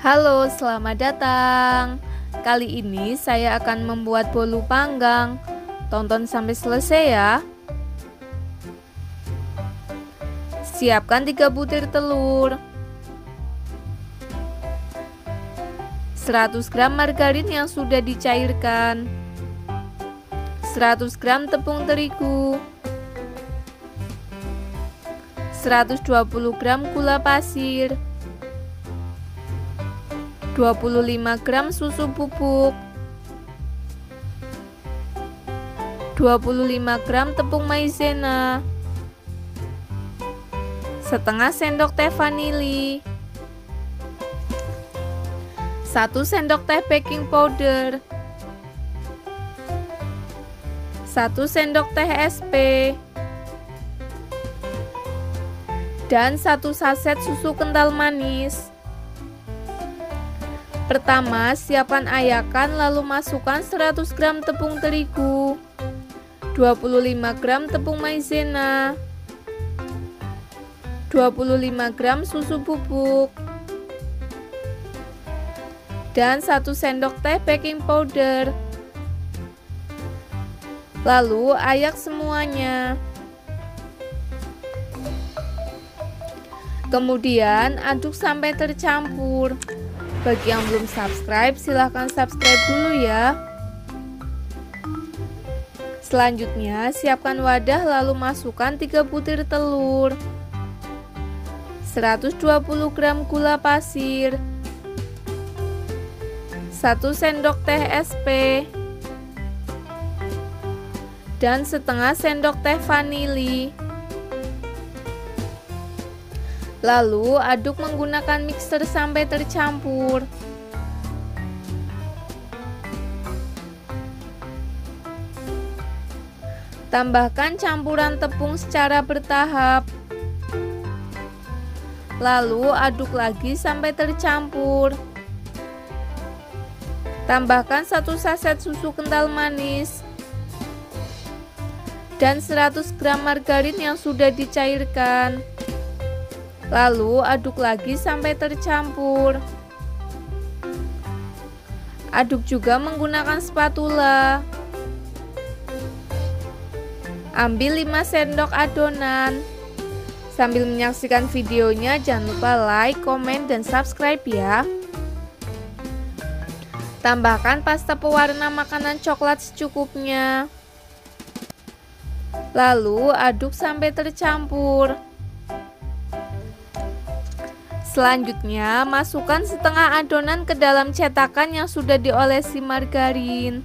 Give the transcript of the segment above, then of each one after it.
Halo, selamat datang. Kali ini saya akan membuat bolu panggang. Tonton sampai selesai ya. Siapkan 3 butir telur, 100 gram margarin yang sudah dicairkan, 100 gram tepung terigu, 120 gram gula pasir, 25 gram susu bubuk, 25 gram tepung maizena, setengah sendok teh vanili, 1 sendok teh baking powder, 1 sendok teh SP, dan 1 saset susu kental manis. Pertama, siapkan ayakan lalu masukkan 100 gram tepung terigu, 25 gram tepung maizena, 25 gram susu bubuk, dan 1 sendok teh baking powder. Lalu ayak semuanya. Kemudian aduk sampai tercampur. Bagi yang belum subscribe, silahkan subscribe dulu ya. Selanjutnya, siapkan wadah lalu masukkan 3 butir telur, 120 gram gula pasir, 1 sendok teh SP, dan setengah sendok teh vanili. Lalu aduk menggunakan mixer sampai tercampur. Tambahkan campuran tepung secara bertahap. Lalu aduk lagi sampai tercampur. Tambahkan 1 saset susu kental manis dan 100 gram margarin yang sudah dicairkan. Lalu aduk lagi sampai tercampur. Aduk juga menggunakan spatula. Ambil 5 sendok adonan. Sambil menyaksikan videonya, jangan lupa like, komen, dan subscribe ya. Tambahkan pasta pewarna makanan coklat secukupnya. Lalu aduk sampai tercampur. Selanjutnya, masukkan setengah adonan ke dalam cetakan yang sudah diolesi margarin.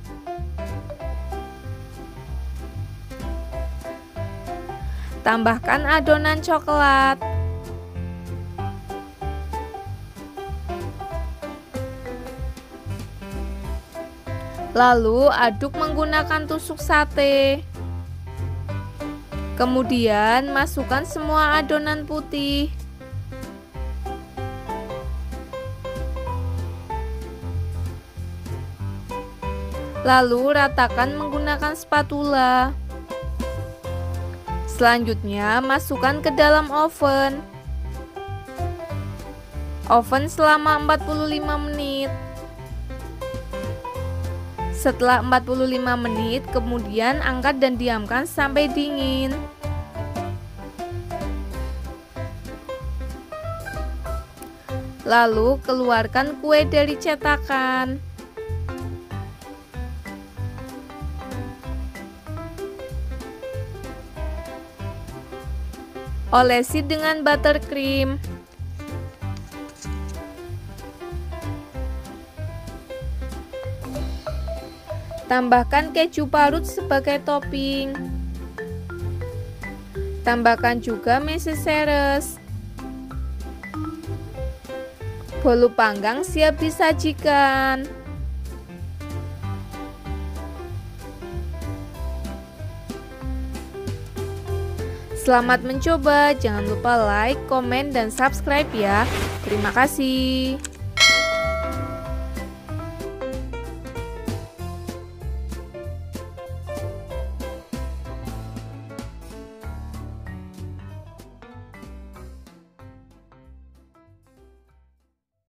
Tambahkan adonan coklat. Lalu aduk menggunakan tusuk sate. Kemudian masukkan semua adonan putih. Lalu ratakan menggunakan spatula. Selanjutnya masukkan ke dalam oven. Oven selama 45 menit. Setelah 45 menit, kemudian angkat dan diamkan sampai dingin. Lalu keluarkan kue dari cetakan. Olesi dengan buttercream. Tambahkan keju parut sebagai topping. Tambahkan juga meses seres. Bolu panggang siap disajikan. Selamat mencoba, jangan lupa like, komen, dan subscribe ya. Terima kasih.